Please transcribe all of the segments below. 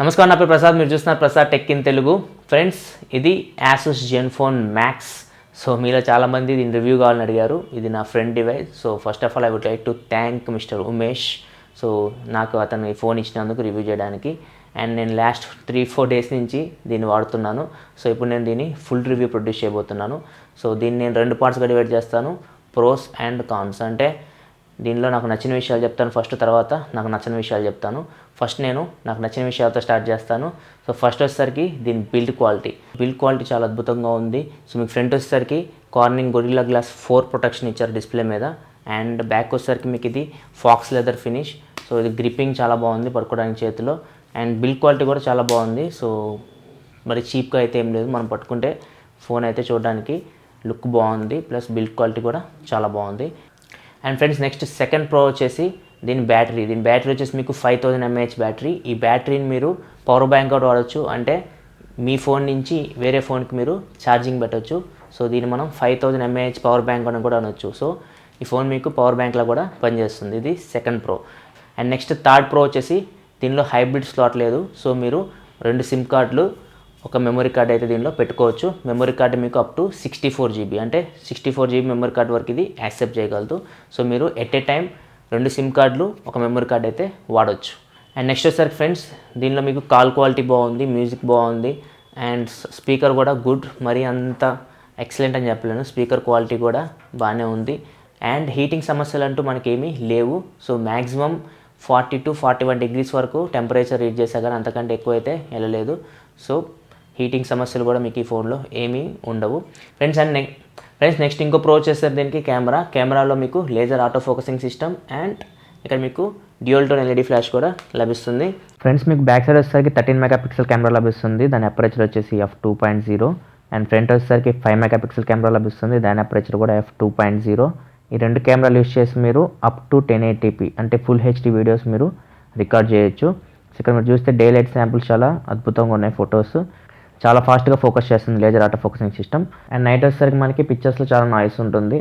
నమస్కారం, నా పేరు ప్రసాద్. మీరు చూస్తున్నారు Prasad tech in Telugu. Friends, ఇది ఆసూస్ జెన్ఫోన్ మ్యాక్స్. సో మీలో చాలామంది దీని రివ్యూ కావాలని అడిగారు. ఇది నా friend device. So first of all I would like to thank mister Umesh. So నాకు అతను ఈ ఫోన్ ఇచ్చినందుకు రివ్యూ చేయడానికి. అండ్ నేను లాస్ట్ 3-4 డేస్ నుంచి దీన్ని వాడుతున్నాను. సో ఇప్పుడు నేను దీన్ని ఫుల్ రివ్యూ ప్రొడ్యూస్ చేయబోతున్నాను. సో దీన్ని నేను 2 పార్ట్స్గా డివైడ్ చేస్తాను, ప్రోస్ అండ్ కాన్స్. అంటే దీనిలో నాకు నచ్చిన విషయాలు చెప్తాను ఫస్ట్, తర్వాత నాకు నచ్చిన విషయాలు చెప్తాను. ఫస్ట్ నేను నాకు నచ్చిన విషయాలతో స్టార్ట్ చేస్తాను. సో ఫస్ట్ వచ్చేసరికి దీని బిల్డ్ క్వాలిటీ చాలా అద్భుతంగా ఉంది. సో మీకు ఫ్రంట్ వచ్చేసరికి కార్నింగ్ గొరిల్లా గ్లాస్ 4 ప్రొటెక్షన్ ఇచ్చారు డిస్ప్లే మీద. అండ్ బ్యాక్ వచ్చేసరికి మీకు ఇది ఫాక్స్ లెదర్ ఫినిష్. సో ఇది గ్రిప్పింగ్ చాలా బాగుంది పట్టుకోవడానికి చేతిలో. అండ్ బిల్డ్ క్వాలిటీ కూడా చాలా బాగుంది. సో మరి చీప్గా అయితే ఏం లేదు, మనం పట్టుకుంటే ఫోన్ అయితే చూడడానికి లుక్ బాగుంది, ప్లస్ బిల్డ్ క్వాలిటీ కూడా చాలా బాగుంది. And friends, next second pro వచ్చేసి దీని బ్యాటరీ వచ్చేసి మీకు 5000 mAh బ్యాటరీ. ఈ బ్యాటరీని మీరు పవర్ బ్యాంక్ అవుట్ వాడచ్చు. అంటే మీ ఫోన్ నుంచి వేరే ఫోన్కి మీరు ఛార్జింగ్ పెట్టవచ్చు. సో దీన్ని మనం 5000 mAh పవర్ బ్యాంక్ అని కూడా అనొచ్చు. సో ఈ ఫోన్ మీకు పవర్ బ్యాంక్లో కూడా పనిచేస్తుంది. ఇది second pro. And next third pro వచ్చేసి దీనిలో హైబ్రిడ్ స్లాట్ లేదు. సో మీరు 2 సిమ్ కార్డులు, ఒక మెమరీ కార్డ్ అయితే దీనిలో పెట్టుకోవచ్చు. మెమరీ కార్డు మీకు అప్ టు 64 GB, అంటే 64 GB మెమరీ కార్డు వరకు ఇది యాక్సెప్ట్ చేయగలదు. సో మీరు ఎట్ ఏ టైం 2 సిమ్ కార్డులు, ఒక మెమరీ కార్డ్ అయితే వాడవచ్చు. అండ్ నెక్స్ట్ వచ్చేసరికి ఫ్రెండ్స్, దీనిలో మీకు కాల్ క్వాలిటీ బాగుంది, మ్యూజిక్ బాగుంది, అండ్ స్పీకర్ కూడా గుడ్. మరి అంత ఎక్సలెంట్ అని చెప్పలేను, స్పీకర్ క్వాలిటీ కూడా బాగానే ఉంది. అండ్ హీటింగ్ సమస్యలు అంటూ మనకేమీ లేవు. సో మ్యాక్సిమం 40 to 41 degrees వరకు టెంపరేచర్ రీడ్ చేసా, కానీ అంతకంటే ఎక్కువ అయితే వెళ్ళలేదు. సో హీటింగ్ సమస్యలు కూడా మీకు ఈ ఫోన్లో ఏమీ ఉండవు ఫ్రెండ్స్. అండ్ నెక్స్ట్ ఇంకో ప్రో వచ్చేసరికి దీనికి కెమెరాలో మీకు laser auto focusing system, and ఇక్కడ మీకు డ్యూయల్ టోన్ LED ఫ్లాష్ కూడా లభిస్తుంది. ఫ్రెండ్స్, మీకు బ్యాక్ సైడ్ వచ్చేసరికి 13 MP కెమెరా లభిస్తుంది. దాని అపరేచర్ వచ్చేసి f2.0. అండ్ ఫ్రంట్ వచ్చేసరికి 5 MP కెమెరా లభిస్తుంది. దాని అపరేచర్ కూడా f2.0. ఈ 2 కెమెరాలు యూస్ చేసి మీరు అప్ టు 1080p అంటే ఫుల్ HD వీడియోస్ మీరు రికార్డ్ చేయొచ్చు. ఇక్కడ మీరు చూస్తే డే లైట్ శాంపుల్స్ చాలా అద్భుతంగా ఉన్నాయి. ఫొటోస్ చాలా ఫాస్ట్గా ఫోకస్ చేస్తుంది laser auto focusing system. And night వచ్చేసరికి మనకి పిక్చర్స్లో చాలా నాయిస్ ఉంటుంది.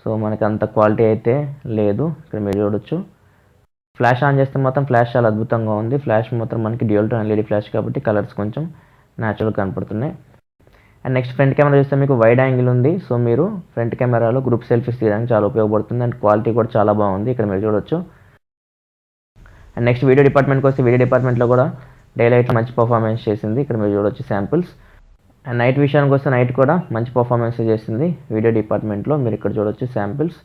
సో మనకి అంత క్వాలిటీ అయితే లేదు. ఇక్కడ మీరు చూడొచ్చు. ఫ్లాష్ ఆన్ చేస్తే మాత్రం ఫ్లాష్ చాలా అద్భుతంగా ఉంది. ఫ్లాష్ మాత్రం మనకి డ్యూయల్ టోన్ LED ఫ్లాష్ కాబట్టి కలర్స్ కొంచెం న్యాచురల్గా కనపడుతున్నాయి. అండ్ నెక్స్ట్ ఫ్రంట్ కెమెరా చూస్తే మీకు వైడ్ యాంగిల్ ఉంది. సో మీరు ఫ్రంట్ కెమెరాలో గ్రూప్ సెల్ఫీస్ తీయడానికి చాలా ఉపయోగపడుతుంది. అండ్ క్వాలిటీ కూడా చాలా బాగుంది, ఇక్కడ మీరు చూడొచ్చు. అండ్ నెక్స్ట్ వీడియో డిపార్ట్మెంట్కి వస్తే వీడియో డిపార్ట్మెంట్లో కూడా డే లైట్లో మంచి పర్ఫార్మెన్స్ చేసింది. ఇక్కడ మీరు చూడొచ్చు శాంపిల్స్. అండ్ నైట్ విషయానికి వస్తే నైట్ కూడా మంచి పర్ఫార్మెన్స్ చేసింది వీడియో డిపార్ట్మెంట్లో. మీరు ఇక్కడ చూడొచ్చు samples.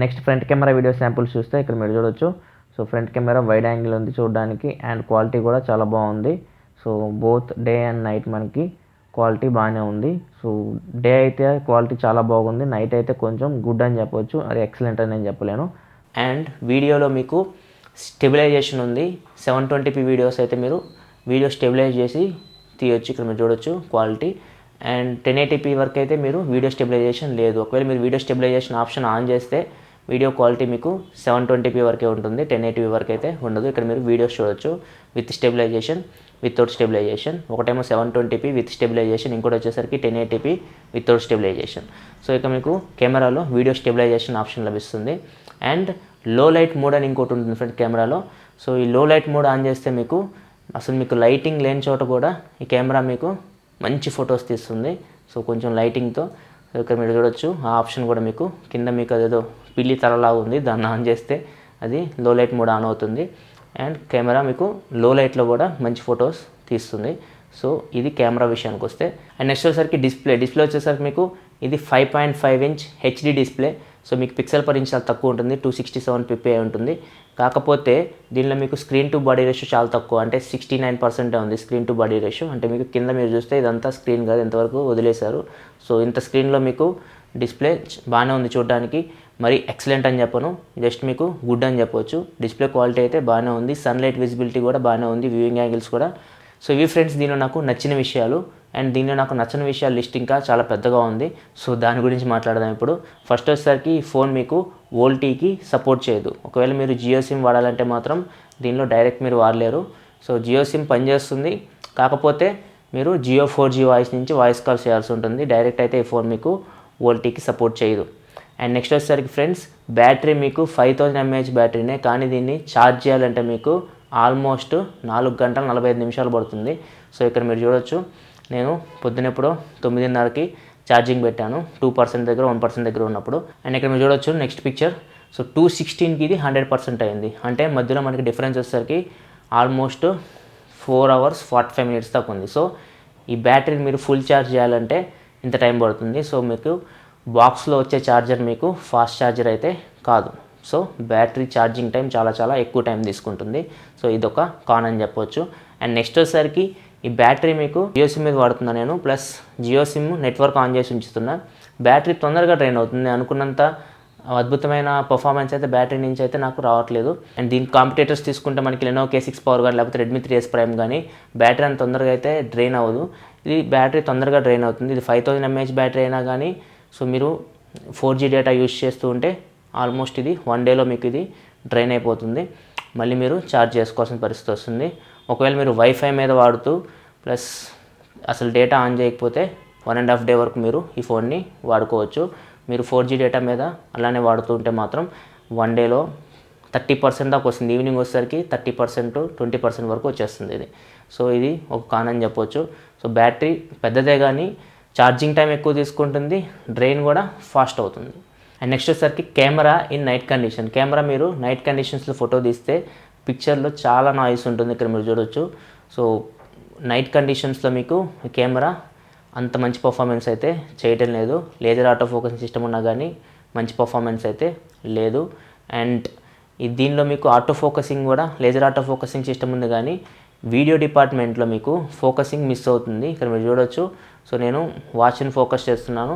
Next front camera video samples చూస్తే ఇక్కడ మీరు చూడొచ్చు. So front camera wide angle ఉంది చూడడానికి, అండ్ క్వాలిటీ కూడా చాలా బాగుంది. So both day and night మనకి క్వాలిటీ బాగానే ఉంది. సో డే అయితే క్వాలిటీ చాలా బాగుంది, నైట్ అయితే కొంచెం గుడ్ అని చెప్పవచ్చు, అది ఎక్సలెంట్ అని నేను చెప్పలేను. అండ్ వీడియోలో మీకు స్టెబిలైజేషన్ ఉంది. 720p వీడియోస్ అయితే మీరు వీడియో స్టెబిలైజ్ చేసి తీయొచ్చు. ఇక్కడ మీరు చూడొచ్చు క్వాలిటీ. అండ్ 1080p వరకు అయితే మీరు వీడియో స్టెబిలైజేషన్ లేదు. ఒకవేళ మీరు వీడియో స్టెబిలైజేషన్ ఆప్షన్ ఆన్ చేస్తే వీడియో క్వాలిటీ మీకు 720p వరకే ఉంటుంది, 1080p వరకు అయితే ఉండదు. ఇక్కడ మీరు వీడియోస్ చూడొచ్చు విత్ స్టెబిలైజేషన్, వితౌట్ స్టెబిలైజేషన్. ఒకటేమో 720p విత్ స్టెబిలైజేషన్, ఇంకోటి వచ్చేసరికి 1080p వితౌట్ స్టెబిలైజేషన్. సో ఇక మీకు కెమెరాలో వీడియో స్టెబిలైజేషన్ ఆప్షన్ లభిస్తుంది. అండ్ లో లైట్ మోడ్ అని ఇంకోటి ఉంటుంది ఫ్రంట్ కెమెరాలో. సో ఈ లో లైట్ మోడ్ ఆన్ చేస్తే మీకు అసలు మీకు లైటింగ్ లేని చోట కూడా ఈ కెమెరా మీకు మంచి ఫొటోస్ తీస్తుంది. సో కొంచెం లైటింగ్తో ఇక్కడ మీరు చూడొచ్చు. ఆ ఆప్షన్ కూడా మీకు కింద మీకు అదేదో పిల్లి తలలాగా ఉంది, దాన్ని ఆన్ చేస్తే అది లో లైట్ మోడ్ ఆన్ అవుతుంది. అండ్ కెమెరా మీకు లో లైట్లో కూడా మంచి ఫొటోస్ తీస్తుంది. సో ఇది కెమెరా విషయానికి వస్తే. అండ్ నెక్స్ట్ వచ్చేసరికి డిస్ప్లే వచ్చేసరికి మీకు ఇది 5.5 inch HD డిస్ప్లే. సో మీకు పిక్సెల్ పర్ ఇంచ్ చాలా తక్కువ ఉంటుంది, 267 ppi ఉంటుంది. కాకపోతే దీనిలో మీకు స్క్రీన్ టు బాడీ రేషియో చాలా తక్కువ, అంటే 69% ఉంది స్క్రీన్ టు బాడీ రేషియో. అంటే మీకు కింద మీరు చూస్తే ఇదంతా స్క్రీన్ కాదు, ఎంతవరకు వదిలేశారు. సో ఇంత స్క్రీన్లో మీకు డిస్ప్లే బాగానే ఉంది చూడడానికి. మరి ఎక్సలెంట్ అని చెప్పను, జస్ట్ మీకు గుడ్ అని చెప్పవచ్చు. డిస్ప్లే క్వాలిటీ అయితే బాగానే ఉంది, సన్లైట్ విజిబిలిటీ కూడా బాగానే ఉంది, వ్యూయింగ్ యాంగిల్స్ కూడా. సో ఇవి ఫ్రెండ్స్ దీనిలో నాకు నచ్చిన విషయాలు. అండ్ దీనిలో నాకు నచ్చిన విషయాల లిస్ట్ ఇంకా చాలా పెద్దగా ఉంది. సో దాని గురించి మాట్లాడదాం ఇప్పుడు. ఫస్ట్ వచ్చేసరికి ఈ ఫోన్ మీకు వోల్టీకి సపోర్ట్ చేయదు. ఒకవేళ మీరు జియో సిమ్ వాడాలంటే మాత్రం దీనిలో డైరెక్ట్ మీరు వాడలేరు. సో జియో సిమ్ పనిచేస్తుంది, కాకపోతే మీరు జియో 4G వాయిస్ నుంచి వాయిస్ కాల్ చేయాల్సి ఉంటుంది. డైరెక్ట్ అయితే ఈ ఫోన్ మీకు వోల్టీకి సపోర్ట్ చేయదు. అండ్ నెక్స్ట్ వచ్చేసరికి ఫ్రెండ్స్ బ్యాటరీ మీకు 5000 mAh బ్యాటరీనే, కానీ దీన్ని ఛార్జ్ చేయాలంటే మీకు ఆల్మోస్ట్ 4 గంటల 45 నిమిషాలు పడుతుంది. సో ఇక్కడ మీరు చూడొచ్చు, నేను పొద్దునెప్పుడో 9:30కి ఛార్జింగ్ పెట్టాను, 2% దగ్గర 1% దగ్గర ఉన్నప్పుడు. అండ్ ఇక్కడ మీరు చూడొచ్చు నెక్స్ట్ పిక్చర్. సో 216కి ఇది 100% అయింది. అంటే మధ్యలో మనకి డిఫరెన్స్ వచ్చేసరికి ఆల్మోస్ట్ 4 hours 45 minutes దాకా ఉంది. సో ఈ బ్యాటరీని మీరు ఫుల్ ఛార్జ్ చేయాలంటే ఇంత టైం పడుతుంది. సో మీకు బాక్స్లో వచ్చే ఛార్జర్ మీకు ఫాస్ట్ ఛార్జర్ అయితే కాదు. సో బ్యాటరీ ఛార్జింగ్ టైం చాలా ఎక్కువ టైం తీసుకుంటుంది. సో ఇదొక కాన్ అని చెప్పొచ్చు. అండ్ నెక్స్ట్ వచ్చేసరికి ఈ బ్యాటరీ మీకు జియో సిమ్ మీద వాడుతున్నా నేను, plus Jio SIM network on చేసి ఉంచుతున్నా. బ్యాటరీ తొందరగా డ్రైన్ అవుతుంది, అనుకున్నంత అద్భుతమైన పర్ఫార్మెన్స్ అయితే బ్యాటరీ నుంచి అయితే నాకు రావట్లేదు. అండ్ దీని కాంపిటేటర్స్ తీసుకుంటే మనకి లెనోవో K6 పవర్ కానీ లేకపోతే రెడ్మీ 3S ప్రైమ్ కానీ బ్యాటరీ అంత తొందరగా అయితే డ్రైన్ అవ్వదు. ఇది బ్యాటరీ తొందరగా డ్రైన్ అవుతుంది. ఇది 5000 mAh బ్యాటరీ అయినా కానీ సో మీరు 4G డేటా యూజ్ చేస్తూ ఉంటే ఆల్మోస్ట్ ఇది 1 డేలో మీకు ఇది డ్రైన్ అయిపోతుంది. మళ్ళీ మీరు ఛార్జ్ చేసుకోవాల్సిన పరిస్థితి వస్తుంది. ఒకవేళ మీరు వైఫై మీద వాడుతూ ప్లస్ అసలు డేటా ఆన్ చేయకపోతే 1.5 డే వరకు మీరు ఈ ఫోన్ని వాడుకోవచ్చు. మీరు 4G డేటా మీద అలానే వాడుతూ ఉంటే మాత్రం 1 డేలో 30% దాకా వస్తుంది. ఈవినింగ్ వచ్చేసరికి 30% 20% వరకు వచ్చేస్తుంది ఇది. సో ఇది ఒక కాన్ అని చెప్పొచ్చు. సో బ్యాటరీ పెద్దదే కానీ ఛార్జింగ్ టైం ఎక్కువ తీసుకుంటుంది, డ్రైన్ కూడా ఫాస్ట్ అవుతుంది. అండ్ నెక్స్ట్ వచ్చేసరికి camera in night condition. Camera మీరు నైట్ కండిషన్స్లో ఫోటో తీస్తే పిక్చర్లో చాలా నాయిస్ ఉంటుంది, ఇక్కడ మీరు చూడొచ్చు. సో నైట్ కండిషన్స్లో మీకు కెమెరా అంత మంచి పర్ఫార్మెన్స్ అయితే చేయటం లేదు. లేజర్ ఆటో ఫోకసింగ్ సిస్టమ్ ఉన్నా కానీ మంచి పర్ఫార్మెన్స్ అయితే లేదు. అండ్ దీనిలో మీకు ఆటో ఫోకసింగ్ కూడా లేజర్ ఆటో ఫోకసింగ్ సిస్టమ్ ఉంది, కానీ వీడియో డిపార్ట్మెంట్లో మీకు ఫోకసింగ్ మిస్ అవుతుంది. ఇక్కడ మీరు చూడొచ్చు. సో నేను వాచ్ని ఫోకస్ చేస్తున్నాను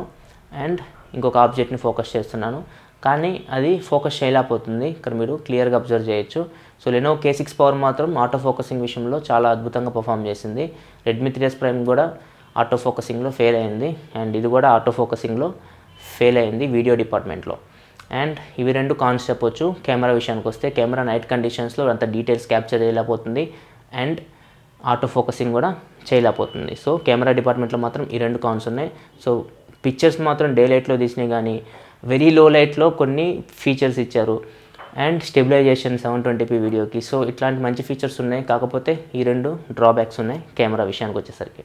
అండ్ ఇంకొక ఆబ్జెక్ట్ని ఫోకస్ చేస్తున్నాను, కానీ అది ఫోకస్ చేయలేకపోతుంది. ఇక్కడ మీరు క్లియర్గా అబ్జర్వ్ చేయొచ్చు. సో లెనోవో K6 పవర్ మాత్రం ఆటో ఫోకసింగ్ విషయంలో చాలా అద్భుతంగా పర్ఫామ్ చేసింది. రెడ్మీ 3S ప్రైమ్ కూడా ఆటో ఫోకసింగ్లో ఫెయిల్ అయింది. అండ్ ఇది కూడా ఆటో ఫోకసింగ్లో ఫెయిల్ అయింది వీడియో డిపార్ట్మెంట్లో. అండ్ ఇవి రెండు కాన్స్ చెప్పొచ్చు. కెమెరా విషయానికి వస్తే కెమెరా నైట్ కండిషన్స్లో అంత డీటెయిల్స్ క్యాప్చర్ చేయలేకపోతుంది అండ్ ఆటో ఫోకసింగ్ కూడా చేయలేకపోతుంది. సో కెమెరా డిపార్ట్మెంట్లో మాత్రం ఈ రెండు కాన్స్ ఉన్నాయి. సో పిక్చర్స్ మాత్రం డే లైట్లో తీసినాయి, కానీ వెరీ లో లైట్లో కొన్ని ఫీచర్స్ ఇచ్చారు. అండ్ స్టెబిలైజేషన్ 720p వీడియోకి. సో ఇట్లాంటి మంచి ఫీచర్స్ ఉన్నాయి, కాకపోతే ఈ రెండు డ్రాబ్యాక్స్ ఉన్నాయి కెమెరా విషయానికి వచ్చేసరికి.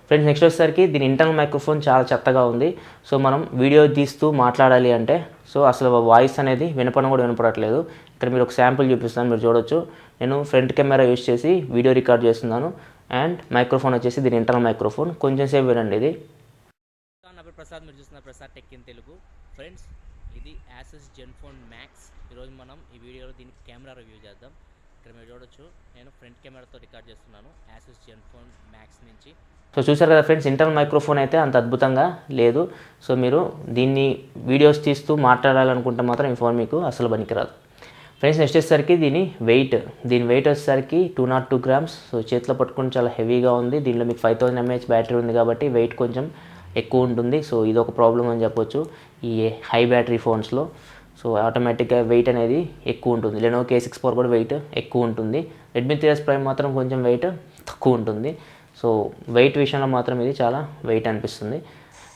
ఫ్రెండ్స్ నెక్స్ట్ వచ్చేసరికి దీని ఇంటర్నల్ మైక్రోఫోన్ చాలా చెత్తగా ఉంది. సో మనం వీడియో తీస్తూ మాట్లాడాలి అంటే సో అసలు వాయిస్ అనేది వినపడం కూడా వినపడట్లేదు. ఇక్కడ మీరు ఒక శాంపుల్ చూపిస్తాను, మీరు చూడొచ్చు. నేను ఫ్రంట్ కెమెరా యూజ్ చేసి వీడియో రికార్డ్ చేస్తున్నాను అండ్ మైక్రోఫోన్ వచ్చేసి దీని ఇంటర్నల్ మైక్రోఫోన్. కొంచెం సేపు వినండి ఇది. ప్రసాద్, మీరు చూస్తున్న Prasad tech in Telugu. Friends ఇది Asus Zenfone Max. ఈరోజు మనం ఈ వీడియోలో దీని కెమెరా రివ్యూ చేద్దాం. ఇక్కడ మీరు చూడొచ్చు, నేను ఫ్రంట్ కెమెరాతో రికార్డ్ చేస్తున్నాను Asus Zenfone Max నుంచి. సో చూసారు కదా ఫ్రెండ్స్, ఇంటర్నల్ మైక్రోఫోన్ అయితే అంత అద్భుతంగా లేదు. సో మీరు దీన్ని వీడియోస్ తీస్తూ మాట్లాడాలనుకుంటే మాత్రం ఈ ఫోన్ మీకు అసలు పనికిరాదు. ఫ్రెండ్స్ నెక్స్ట్ వచ్చేసరికి దీని వెయిట్ వచ్చేసరికి 202 grams. సో చేతిలో పట్టుకుని చాలా హెవీగా ఉంది. దీనిలో మీకు 5000 mAh బ్యాటరీ ఉంది కాబట్టి వెయిట్ కొంచెం ఎక్కువ ఉంటుంది. సో ఇది ఒక ప్రాబ్లం అని చెప్పొచ్చు ఈ హై బ్యాటరీ ఫోన్స్లో. సో ఆటోమేటిక్గా వెయిట్ అనేది ఎక్కువ ఉంటుంది. లెనోవో K6 పవర్ కూడా వెయిట్ ఎక్కువ ఉంటుంది. రెడ్మీ 3S ప్రైమ్ మాత్రం కొంచెం వెయిట్ తక్కువ ఉంటుంది. సో వెయిట్ విషయంలో మాత్రం ఇది చాలా వెయిట్ అనిపిస్తుంది.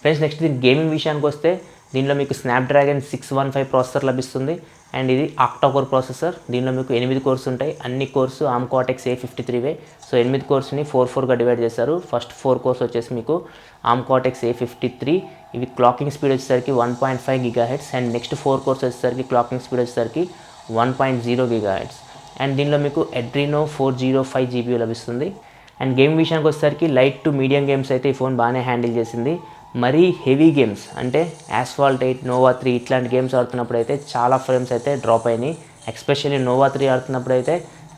ఫ్రెండ్స్ నెక్స్ట్ దీని గేమింగ్ విషయానికి వస్తే దీనిలో మీకు స్నాప్డ్రాగన్ 615 ప్రాసెసర్ లభిస్తుంది అండ్ ఇది ఆక్టా-కోర్ ప్రాసెసర్. దీనిలో మీకు 8 కోర్స్ ఉంటాయి. అన్ని cores ARM Cortex A53 so 8 కోర్స్ని 4గా డివైడ్ చేశారు. ఫస్ట్ 4 కోర్స్ వచ్చేసి మీకు ARM Cortex A53. ఇవి క్లాకింగ్ స్పీడ్ వచ్చేసరికి 1.5 GHz అండ్ నెక్స్ట్ 4 కోర్స్ వచ్చేసరికి క్లాకింగ్ స్పీడ్ వచ్చేసరికి 1.0 GHz. అండ్ దీనిలో మీకు Adreno 405 GPU లభిస్తుంది. అండ్ గేమ్ విషయానికి వచ్చేసరికి లైట్ టు మీడియం గేమ్స్ అయితే ఈ ఫోన్ బాగానే హ్యాండిల్ చేసింది. మరీ హెవీ గేమ్స్ అంటే Asphalt 8, Nova 3 ఇట్లాంటి గేమ్స్ ఆడుతున్నప్పుడు అయితే చాలా ఫ్రేమ్స్ అయితే డ్రాప్ అయినాయి. ఎస్పెషల్లీ Nova 3 ఆడుతున్నప్పుడు అయితే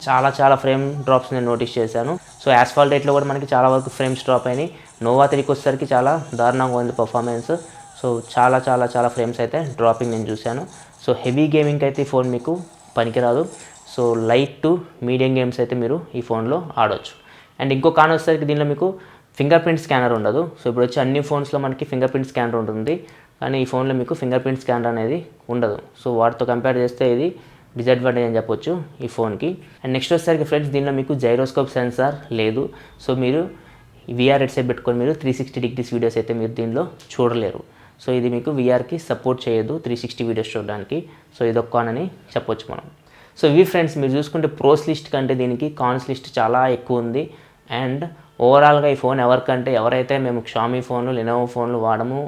చాలా ఫ్రేమ్ డ్రాప్స్ నేను నోటీస్ చేశాను. సో Asphalt 8లో కూడా మనకి చాలా వరకు ఫ్రేమ్స్ డ్రాప్ అయినాయి. Nova 3కి వచ్చేసరికి చాలా దారుణంగా ఉంది పర్ఫార్మెన్స్. సో చాలా ఫ్రేమ్స్ అయితే డ్రాపింగ్ నేను చూశాను. సో హెవీ గేమింగ్కి అయితే ఈ ఫోన్ మీకు పనికిరాదు. So light to medium games అయితే మీరు ఈ ఫోన్లో ఆడవచ్చు. అండ్ ఇంకో కాన్ వచ్చేసరికి దీనిలో మీకు ఫింగర్ ప్రింట్ స్కానర్ ఉండదు. సో ఇప్పుడు వచ్చి అన్ని ఫోన్స్లో మనకి ఫింగర్ ప్రింట్ స్కానర్ ఉంటుంది, కానీ ఈ ఫోన్లో మీకు ఫింగర్ ప్రింట్ స్కానర్ అనేది ఉండదు. సో వాటితో కంపేర్ చేస్తే ఇది డిసడ్వాంటేజ్ అని చెప్పొచ్చు ఈ ఫోన్కి. అండ్ నెక్స్ట్ వచ్చేసరికి ఫ్రెండ్స్ దీనిలో మీకు జైరోస్కోప్ సెన్సార్ లేదు. సో మీరు VR హెడ్సెట్ పెట్టుకొని మీరు 360 degrees వీడియోస్ అయితే మీరు దీనిలో చూడలేరు. సో ఇది మీకు వీఆర్కి సపోర్ట్ చేయదు 360 వీడియోస్ చూడడానికి. సో ఇదొక కాన్ అని చెప్పొచ్చు మనం. సో ఇవి ఫ్రెండ్స్, మీరు చూసుకుంటే ప్రోస్ లిస్ట్ కంటే దీనికి కాన్స్ లిస్ట్ చాలా ఎక్కువ ఉంది. అండ్ ఓవరాల్గా ఈ ఫోన్ ఎవరైతే మేము షామీ ఫోన్లు లెనోవో ఫోన్లు వాడము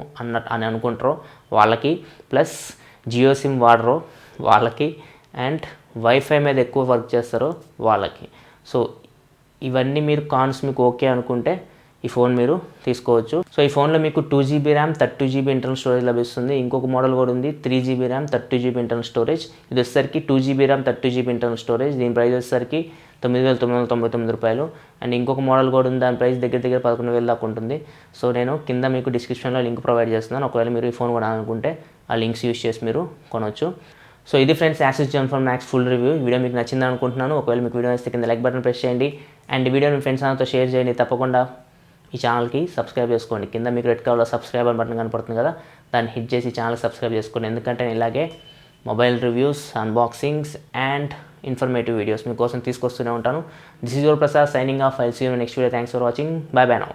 అని అనుకుంటారో వాళ్ళకి, ప్లస్ జియో సిమ్ వాడరో వాళ్ళకి, అండ్ వైఫై మీద ఎక్కువ వర్క్ చేస్తారో వాళ్ళకి. సో ఇవన్నీ మీరు కాన్స్ మీకు ఓకే అనుకుంటే ఈ ఫోన్ మీరు తీసుకోవచ్చు. సో ఈ ఫోన్లో మీకు 2GB RAM 32GB internal storage లభిస్తుంది. ఇంకొక మోడల్ కూడా ఉంది 3GB RAM 32GB internal storage. ఇది వచ్చేసరికి 2GB RAM 32GB internal storage. దీని ప్రైస్ వచ్చేసరికి 9,999 రూపాయలు. అండ్ ఇంకొక మోడల్ కూడా ఉంది, దాని ప్రైస్ దగ్గర 11,000 దాకా ఉంటుంది. సో నేను కింద మీకు డిస్క్రిప్షన్లో లింక్ ప్రొవైడ్ చేస్తున్నాను. ఒకవేళ మీరు ఈ ఫోన్ కొనాలనుకుంటే ఆ లింక్స్ యూస్ చేసి మీరు కొనవచ్చు. సో ఇది friends Asus Zenfone Max full review. ఈ వీడియో మీకు నచ్చిందని అనుకుంటున్నాను. ఒకవేళ మీకు వీడియో నచ్చితే కింద లైక్ బటన్ ప్రెస్ చేయండి. అండ్ ఈ వీడియో మీ ఫ్రెండ్స్ అందరితో షేర్ చేయండి. తప్పకుండా ఈ ఛానల్కి సబ్స్క్రైబ్ చేసుకోండి. కింద మీకు రెడ్ కలర్లో సబ్స్క్రైబ్ బటన్ కనపడుతుంది కదా, దాన్ని హిట్ చేసి ఛానల్ సబ్స్క్రైబ్ చేసుకోండి. ఎందుకంటే నేను ఇలాగే mobile reviews, unboxings and informative videos మీకోసం తీసుకొస్తూనే ఉంటాను. This is your Prasad signing off. I'll see you next video. Thanks for watching. Bye bye now.